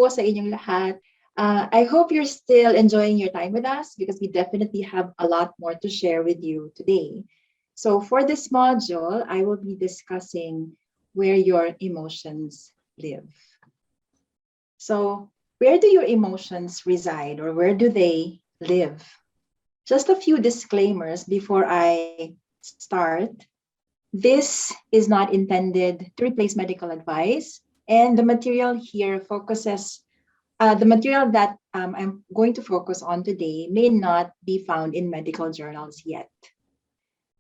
po sa inyong lahat. I hope you're still enjoying your time with us because we definitely have a lot more to share with you today. So for this module, I will be discussing where your emotions live. So where do your emotions reside or where do they live? Just a few disclaimers before I start. This is not intended to replace medical advice, and the material here focuses, the material that I'm going to focus on today may not be found in medical journals yet.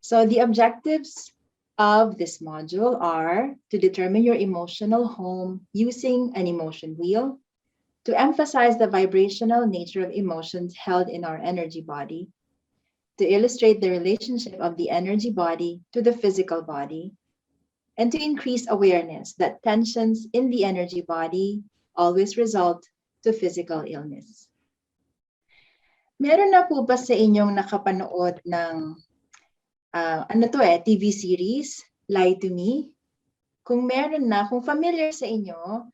So the objectives of this module are to determine your emotional home using an emotion wheel, to emphasize the vibrational nature of emotions held in our energy body, to illustrate the relationship of the energy body to the physical body, and to increase awareness that tensions in the energy body always result to physical illness. Meron na po ba sa inyong nakapanood ng TV series, Lie to Me? Kung meron na, kung familiar sa inyo,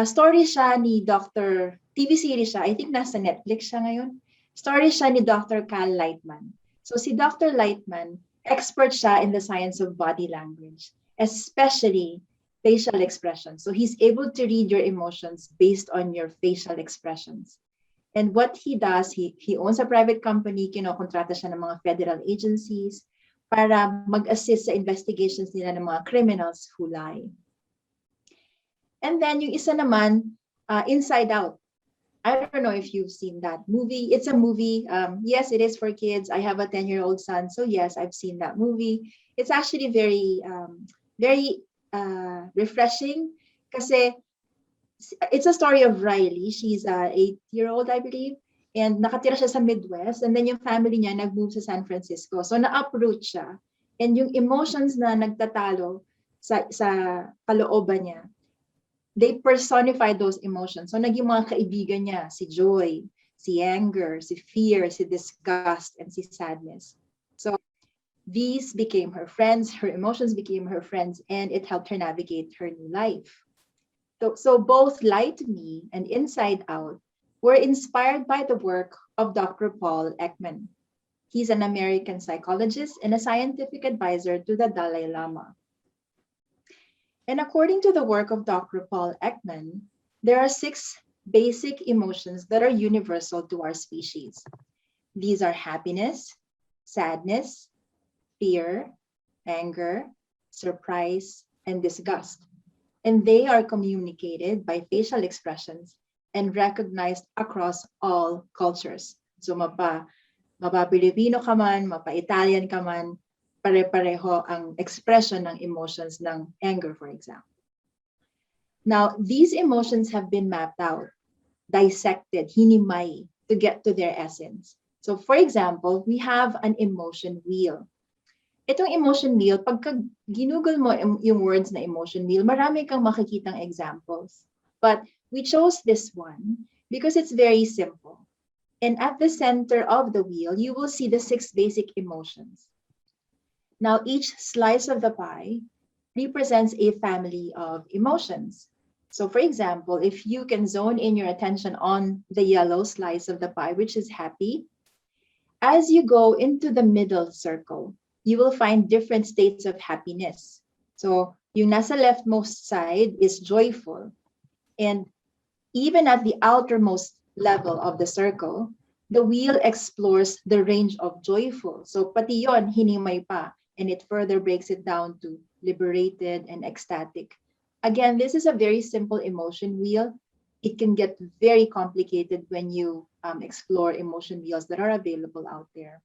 story siya ni TV series siya, I think nasa Netflix siya ngayon. Story siya ni Dr. Cal Lightman. So si Dr. Lightman, expert siya in the science of body language, especially facial expressions. So he's able to read your emotions based on your facial expressions. And what he does, he owns a private company, kinokontrata siya ng mga federal agencies para mag-assist sa investigations nila ng mga criminals who lie. And then yung isa naman, Inside Out. I don't know if you've seen that movie. It's a movie. Yes, it is for kids. I have a 10-year-old son. So yes, I've seen that movie. It's actually very refreshing kasi it's a story of Riley. She's a 8-year-old, I believe. And nakatira siya sa Midwest. And then yung family niya nag-move sa San Francisco. So na-uproot siya. And yung emotions na nagtatalo sa kalooban niya, they personify those emotions. So naging mga kaibigan niya, si joy, si anger, si fear, si disgust, and si sadness. So these became her friends, her emotions became her friends, and it helped her navigate her new life. So both Lie to Me and Inside Out were inspired by the work of Dr. Paul Ekman. He's an American psychologist and a scientific advisor to the Dalai Lama. And according to the work of Dr. Paul Ekman, there are 6 basic emotions that are universal to our species. These are happiness, sadness, fear, anger, surprise, and disgust. And they are communicated by facial expressions and recognized across all cultures. So mapa-Pilipino ka man, mapa-Italian ka man, pare-pareho ang expression ng emotions ng anger, for example. Now, these emotions have been mapped out, dissected, hinimay, to get to their essence. So, for example, we have an emotion wheel. Itong emotion wheel, pagka ginugol mo yung words na emotion wheel, marami kang makikitang examples. But we chose this one because it's very simple. And at the center of the wheel, you will see the 6 basic emotions. Now, each slice of the pie represents a family of emotions. So for example, if you can zone in your attention on the yellow slice of the pie, which is happy, as you go into the middle circle, you will find different states of happiness. So yung nasa leftmost side is joyful. And even at the outermost level of the circle, the wheel explores the range of joyful. So pati yon hinimay pa. And it further breaks it down to liberated and ecstatic. Again, this is a very simple emotion wheel. It can get very complicated when you explore emotion wheels that are available out there.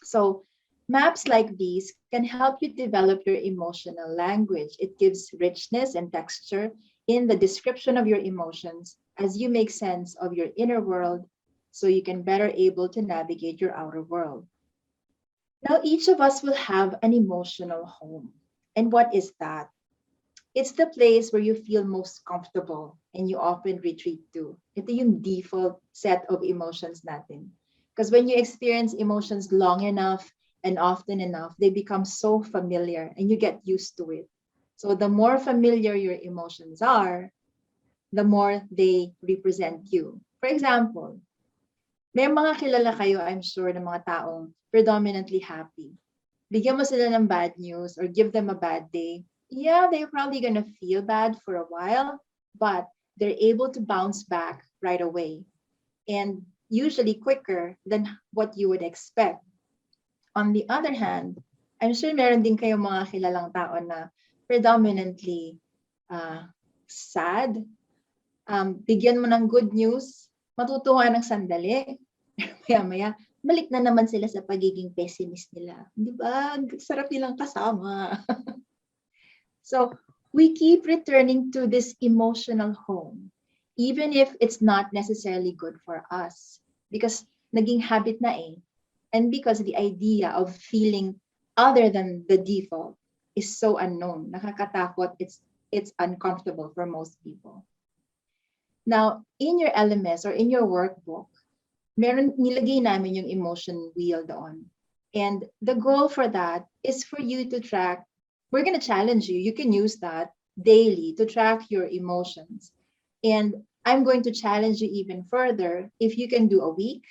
So maps like these can help you develop your emotional language. It gives richness and texture in the description of your emotions as you make sense of your inner world so you can better able to navigate your outer world. Now, each of us will have an emotional home. And what is that? It's the place where you feel most comfortable and you often retreat to. Ito yung default set of emotions natin. Because when you experience emotions long enough and often enough, they become so familiar and you get used to it. So the more familiar your emotions are, the more they represent you. For example, may mga kilala kayo, I'm sure, ng mga taong predominantly happy. Bigyan mo sila ng bad news or give them a bad day. Yeah, they're probably gonna feel bad for a while, but they're able to bounce back right away. And usually quicker than what you would expect. On the other hand, I'm sure meron din kayong mga kilalang tao na predominantly sad. Bigyan mo ng good news, matutuwa ng sandali. Maya-maya, balik na naman sila sa pagiging pessimist nila. Di ba? Sarap nilang kasama. So, we keep returning to this emotional home, even if it's not necessarily good for us. Because naging habit na eh. And because the idea of feeling other than the default is so unknown. Nakakatakot. It's uncomfortable for most people. Now, in your LMS or in your workbook, nilagay namin yung emotion wheel doon. And the goal for that is for you to track. We're going to challenge you. You can use that daily to track your emotions. And I'm going to challenge you even further. If you can do a week,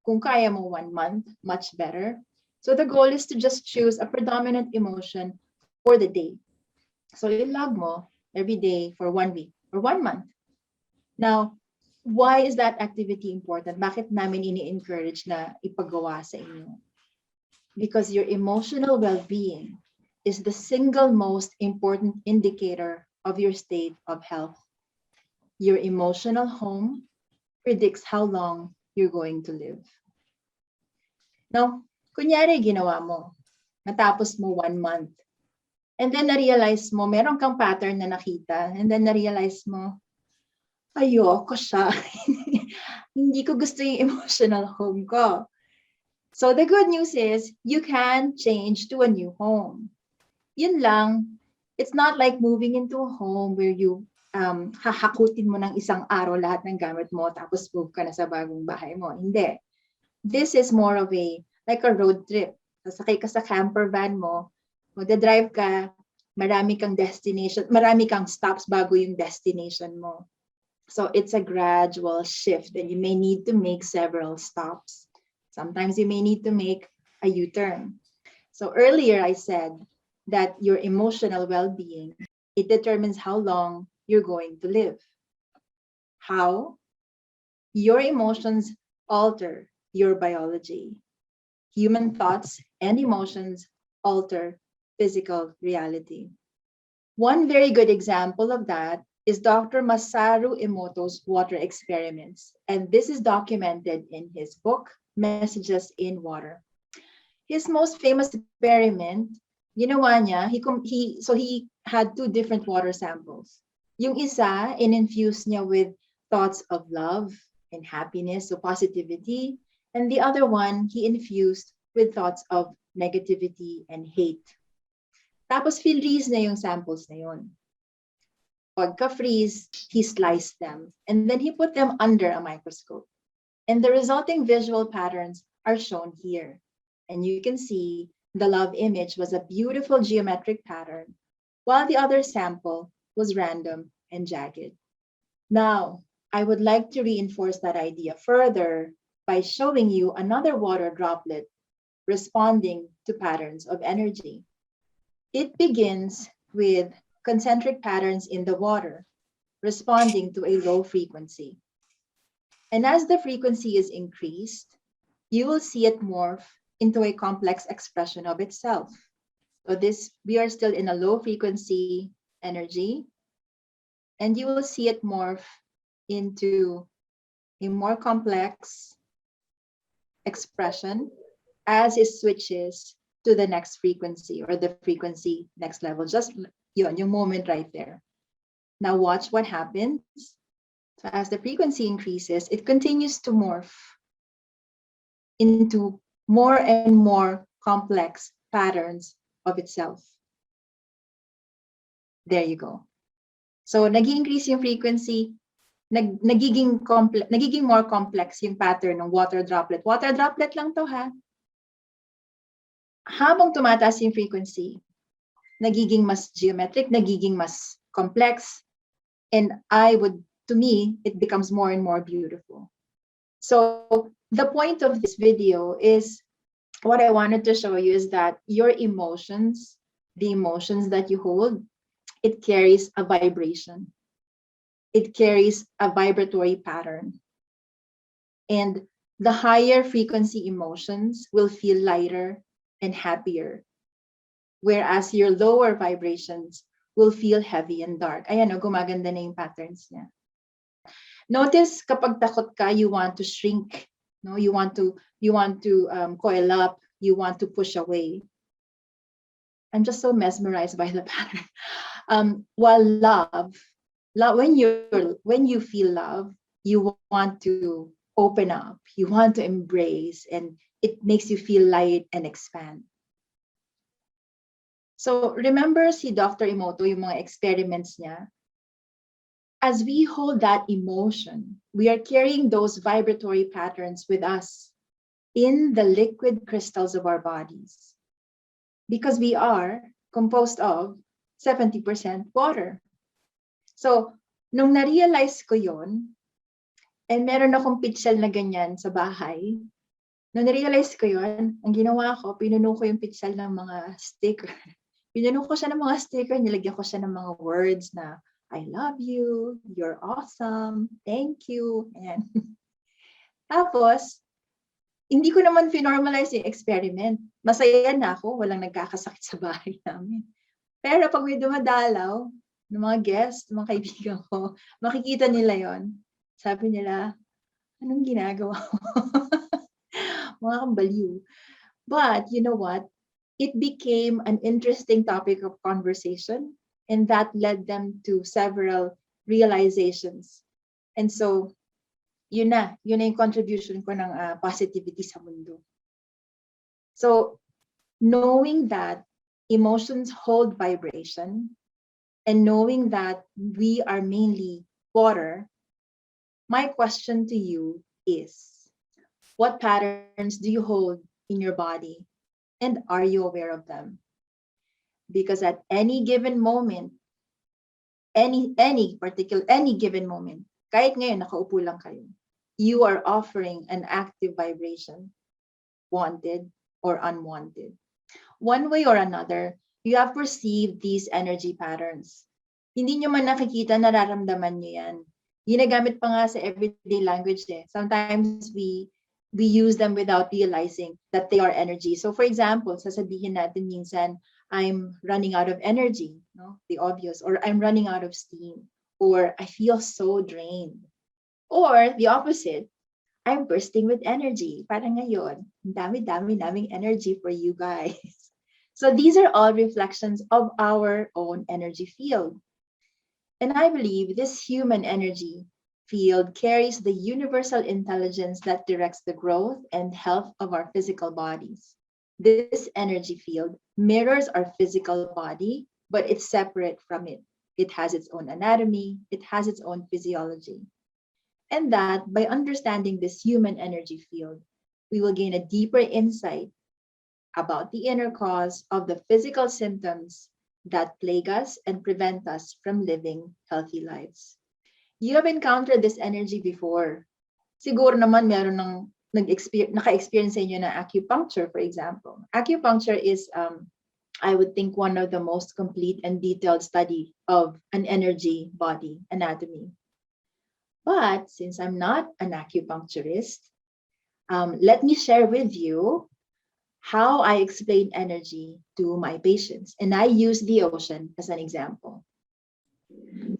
kung kaya mo 1 month, much better. So the goal is to just choose a predominant emotion for the day. So i-log mo every day for 1 week or 1 month. Now, why is that activity important? Bakit namin ini-encourage na ipagawa sa inyo? Because your emotional well-being is the single most important indicator of your state of health. Your emotional home predicts how long you're going to live. Now, kunyari ginawa mo, natapos mo 1 month, and then na-realize mo, meron kang pattern na nakita, and then na-realize mo, ayoko siya. Hindi ko gusto yung emotional home ko. So the good news is, you can change to a new home. Yun lang, it's not like moving into a home where you hahakutin mo ng isang araw lahat ng gamit mo tapos move ka na sa bagong bahay mo. Hindi. This is more of like a road trip. Sasakay ka sa camper van mo, magdadrive ka, marami kang destination, marami kang stops bago yung destination mo. So it's a gradual shift and you may need to make several stops. Sometimes you may need to make a U-turn. So earlier I said that your emotional well-being, it determines how long you're going to live. How? Your emotions alter your biology. Human thoughts and emotions alter physical reality. One very good example of that is Dr. Masaru Emoto's water experiments. And this is documented in his book, Messages in Water. His most famous experiment, ginawa niya, he had 2 different water samples. Yung isa, in-infuse niya with thoughts of love and happiness, so positivity. And the other one, he infused with thoughts of negativity and hate. Tapos freeze na yung samples na yun. Pagka-freeze, he sliced them. And then he put them under a microscope. And the resulting visual patterns are shown here. And you can see the love image was a beautiful geometric pattern, while the other sample was random and jagged. Now, I would like to reinforce that idea further by showing you another water droplet responding to patterns of energy. It begins with concentric patterns in the water, responding to a low frequency. And as the frequency is increased, you will see it morph into a complex expression of itself. So we are still in a low frequency energy, and you will see it morph into a more complex expression as it switches to the next frequency or the frequency next level. Just yun, yung moment right there. Now watch what happens. So as the frequency increases, it continues to morph into more and more complex patterns of itself. There you go. So nag-increase yung frequency, nagiging more complex yung pattern ng water droplet. Water droplet lang to ha. Habang tumataas yung frequency, nagiging mas geometric, nagiging mas complex, And to me, it becomes more and more beautiful. So the point of this video is, what I wanted to show you is that your emotions, the emotions that you hold, it carries a vibration. It carries a vibratory pattern. And the higher frequency emotions will feel lighter and happier, whereas your lower vibrations will feel heavy and dark. Ayan, gumaganda na yung patterns niya. Notice kapag takot ka, you want to shrink, no? You want to coil up, you want to push away. I'm just so mesmerized by the pattern. While when you feel love, you want to open up, you want to embrace, and it makes you feel light and expand. So remember si Dr. Emoto, yung mga experiments niya, as we hold that emotion, we are carrying those vibratory patterns with us in the liquid crystals of our bodies, because we are composed of 70% water. So, nung na-realize ko yon, and meron akong pitsel na ganyan sa bahay, nung na-realize ko yon, ang ginawa ko, pinuno ko yung pitsel ng mga sticker. Pinuno ko siya ng mga sticker, nilagyan ko siya ng mga words na, I love you, you're awesome, thank you. And tapos, hindi ko naman finormalize yung experiment. Masaya na ako, walang nagkakasakit sa bahay namin. Pero pag may dumadalaw, ng mga guests, mga kaibigan ko, makikita nila yon. Sabi nila, anong ginagawa mo? Mga kambaliw. But you know what? It became an interesting topic of conversation, and that led them to several realizations. And so, yun na yung contribution ko ng positivity sa mundo. So, knowing that emotions hold vibration, and knowing that we are mainly water, my question to you is, what patterns do you hold in your body? And are you aware of them? Because at any given moment, any given moment, kahit ngayon nakaupo lang kayo, you are offering an active vibration, wanted or unwanted. One way or another, you have perceived these energy patterns. Hindi nyo man nakikita, nararamdaman nyo yan. Ginagamit pa nga sa everyday language eh. Sometimes we use them without realizing that they are energy. So for example, sasabihin natin minsan, I'm running out of energy, no? The obvious, or I'm running out of steam, or I feel so drained. Or the opposite, I'm bursting with energy. Parang ngayon, dami-dami naming energy for you guys. So these are all reflections of our own energy field. And I believe this human energy field carries the universal intelligence that directs the growth and health of our physical bodies. This energy field mirrors our physical body, but it's separate from it. It has its own anatomy, it has its own physiology. And that by understanding this human energy field, we will gain a deeper insight about the inner cause of the physical symptoms that plague us and prevent us from living healthy lives. You have encountered this energy before. Siguro naman meron ng naka-experience sa inyo na acupuncture, for example. Acupuncture is, I would think, one of the most complete and detailed study of an energy body anatomy. But since I'm not an acupuncturist, let me share with you how I explain energy to my patients. And I use the ocean as an example.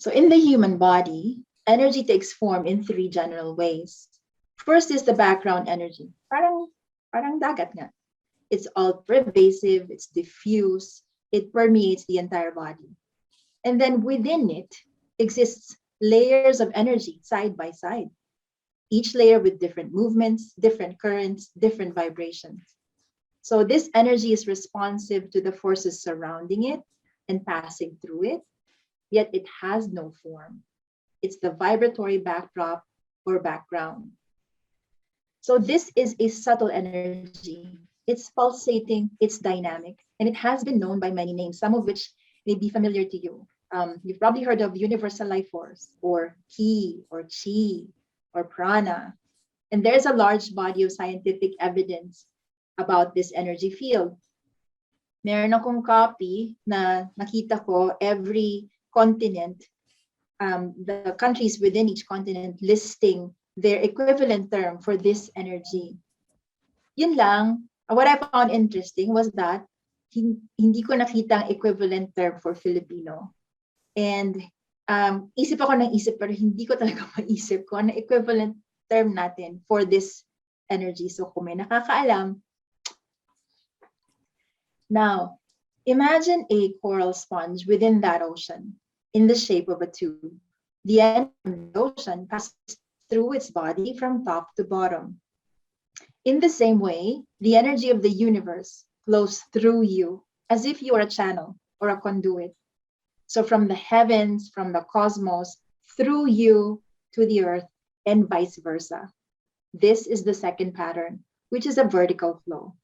So in the human body, energy takes form in three general ways. First is the background energy. Parang dagat nga. It's all pervasive, it's diffuse, it permeates the entire body. And then within it exists layers of energy side by side, each layer with different movements, different currents, different vibrations. So this energy is responsive to the forces surrounding it and passing through it, yet it has no form. It's the vibratory backdrop or background. So this is a subtle energy. It's pulsating, it's dynamic, and it has been known by many names, some of which may be familiar to you. You've probably heard of universal life force, or ki, or chi, or prana. And there's a large body of scientific evidence about this energy field. Meron akong copy na nakita ko every continent, the countries within each continent listing their equivalent term for this energy. Yun lang, what I found interesting was that hindi ko nakita ang equivalent term for Filipino. And isip ako ng isip pero hindi ko talaga maisip ko ano equivalent term natin for this energy. So kung may nakakaalam. Now, imagine a coral sponge within that ocean in the shape of a tube. The energy of the ocean passes through its body from top to bottom. In the same way, the energy of the universe flows through you as if you are a channel or a conduit. So from the heavens, from the cosmos, through you to the earth, and vice versa. This is the second pattern, which is a vertical flow.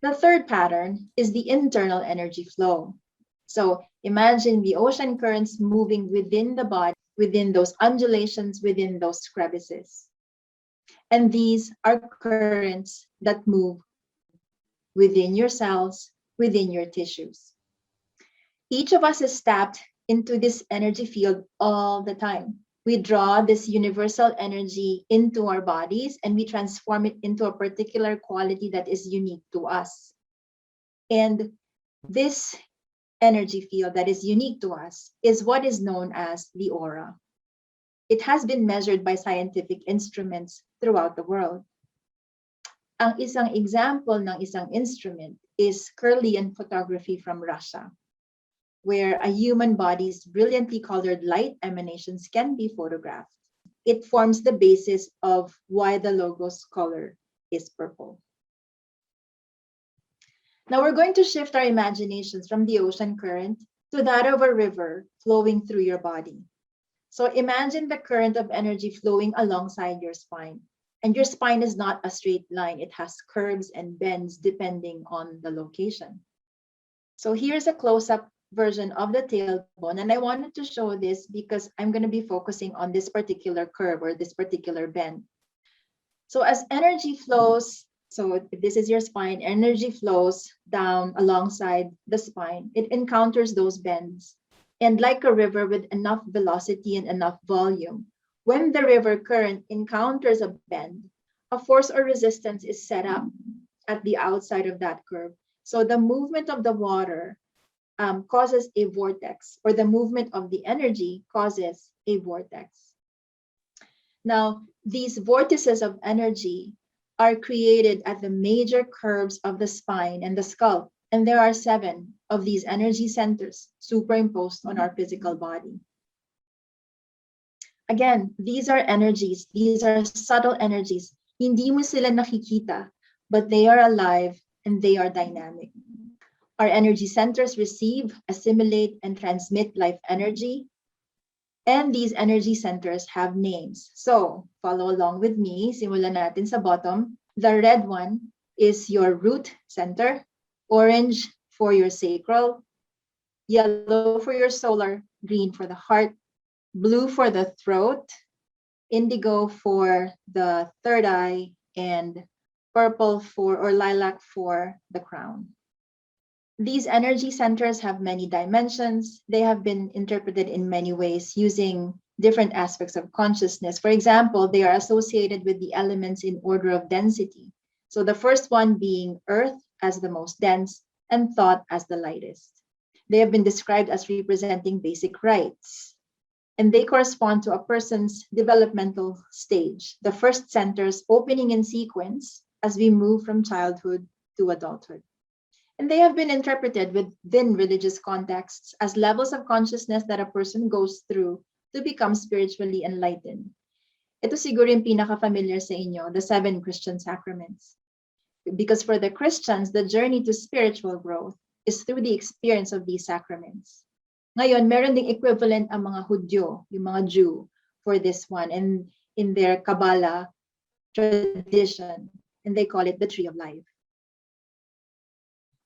The third pattern is the internal energy flow. So imagine the ocean currents moving within the body, within those undulations, within those crevices. And these are currents that move within your cells, within your tissues. Each of us is tapped into this energy field all the time. We draw this universal energy into our bodies and we transform it into a particular quality that is unique to us. And this energy field that is unique to us is what is known as the aura. It has been measured by scientific instruments throughout the world. Ang isang example ng isang instrument is Kirlian photography from Russia, where a human body's brilliantly colored light emanations can be photographed. It forms the basis of why the logo's color is purple. Now we're going to shift our imaginations from the ocean current to that of a river flowing through your body. So imagine the current of energy flowing alongside your spine. And your spine is not a straight line. It has curves and bends depending on the location. So here's a close-up version of the tailbone. And I wanted to show this because I'm going to be focusing on this particular curve or this particular bend. So as energy flows, so if this is your spine, energy flows down alongside the spine. It encounters those bends. And like a river with enough velocity and enough volume, when the river current encounters a bend, a force or resistance is set up at the outside of that curve. So the movement of the water causes a vortex, or the movement of the energy causes a vortex. Now, these vortices of energy are created at the major curves of the spine and the skull. And there are 7 of these energy centers superimposed on our physical body. Again, these are energies. These are subtle energies. Hindi mo sila nakikita, but they are alive and they are dynamic. Our energy centers receive, assimilate, and transmit life energy. And these energy centers have names. So follow along with me. Simulan natin sa bottom. The red one is your root center. Orange for your sacral, yellow for your solar, green for the heart, blue for the throat, indigo for the third eye, and purple for, or lilac for, the crown. These energy centers have many dimensions. They have been interpreted in many ways using different aspects of consciousness. For example, they are associated with the elements in order of density. So the first one being earth as the most dense and thought as the lightest. They have been described as representing basic rights, and they correspond to a person's developmental stage. The first centers opening in sequence as we move from childhood to adulthood. And they have been interpreted within religious contexts as levels of consciousness that a person goes through to become spiritually enlightened. Ito siguro yung pinaka-familiar sa inyo, the 7 Christian sacraments. Because for the Christians, the journey to spiritual growth is through the experience of these sacraments. Ngayon, meron ding equivalent ang mga Hudyo, yung mga Jew, for this one, and in their Kabbalah tradition, and they call it the Tree of Life.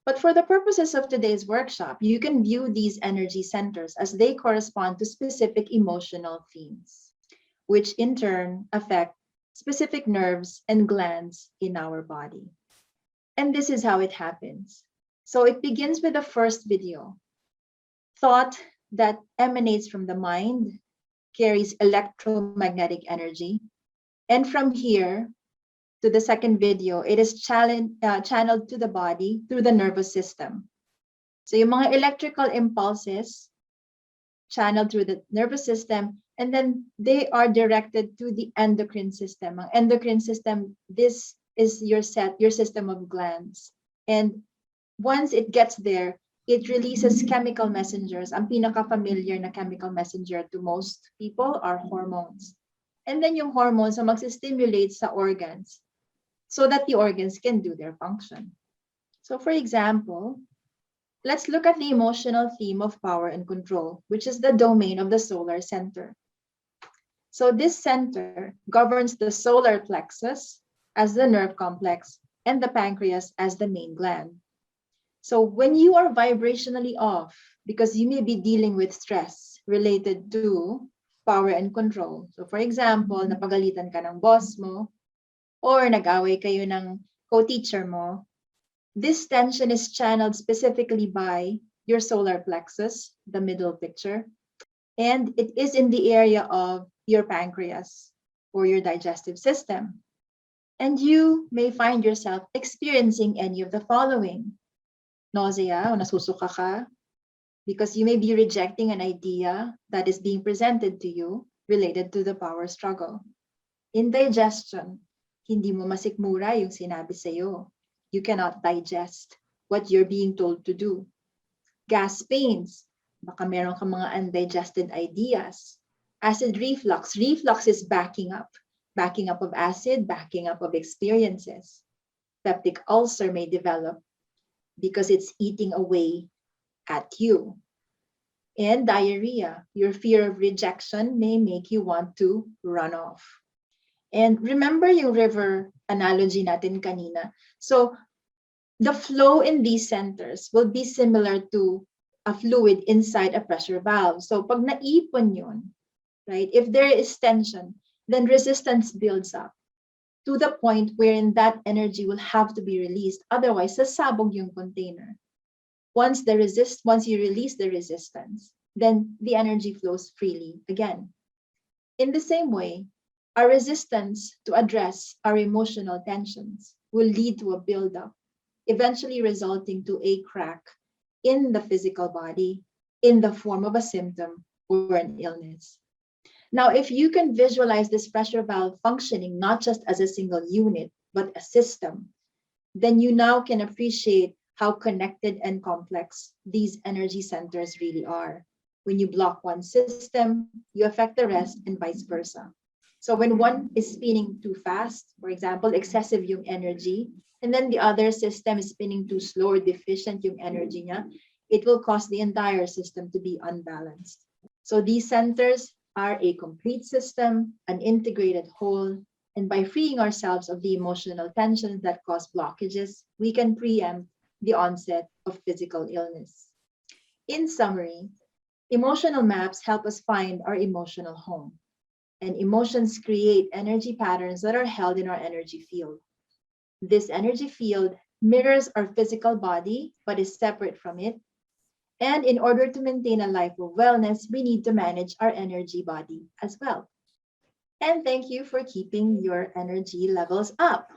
But for the purposes of today's workshop, you can view these energy centers as they correspond to specific emotional themes, which in turn affect specific nerves and glands in our body. And this is how it happens. So it begins with the first video. Thought that emanates from the mind carries electromagnetic energy. And from here to the second video, it is channeled to the body through the nervous system. So yung mga electrical impulses channeled through the nervous system, and then they are directed to the endocrine system. Ang endocrine system, this is your system of glands. And once it gets there, it releases chemical messengers. Ang pinaka-familiar na chemical messenger to most people are hormones. And then yung hormones ang magsistimulate sa organs so that the organs can do their function. So for example, let's look at the emotional theme of power and control, which is the domain of the solar center. So this center governs the solar plexus as the nerve complex and the pancreas as the main gland. So when you are vibrationally off, because you may be dealing with stress related to power and control. So for example, napagalitan ka ng boss mo, or nag-away kayo ng co-teacher mo, this tension is channeled specifically by your solar plexus, the middle picture, and it is in the area of your pancreas or your digestive system. And you may find yourself experiencing any of the following. Nausea o nasusuka ka because you may be rejecting an idea that is being presented to you related to the power struggle. Indigestion, hindi mo masikmura yung sinabi sa'yo. You cannot digest what you're being told to do. Gas pains, baka meron kang mga undigested ideas. Acid reflux, reflux is backing up of acid, backing up of experiences. Peptic ulcer may develop because it's eating away at you. And diarrhea, your fear of rejection may make you want to run off. And remember yung river analogy natin kanina. So the flow in these centers will be similar to a fluid inside a pressure valve. So pag naipon yun, right, if there is tension, then resistance builds up to the point wherein that energy will have to be released. Otherwise, sasabog yung container. Once you release the resistance, then the energy flows freely again. In the same way, our resistance to address our emotional tensions will lead to a buildup, eventually resulting to a crack in the physical body in the form of a symptom or an illness. Now, if you can visualize this pressure valve functioning not just as a single unit, but a system, then you now can appreciate how connected and complex these energy centers really are. When you block one system, you affect the rest and vice versa. So when one is spinning too fast, for example, excessive yung energy, and then the other system is spinning too slow or deficient yung energy niya, it will cause the entire system to be unbalanced. So these centers are a complete system, an integrated whole, and by freeing ourselves of the emotional tensions that cause blockages, we can preempt the onset of physical illness. In summary, emotional maps help us find our emotional home, and emotions create energy patterns that are held in our energy field. This energy field mirrors our physical body, but is separate from it. And in order to maintain a life of wellness, we need to manage our energy body as well. And thank you for keeping your energy levels up.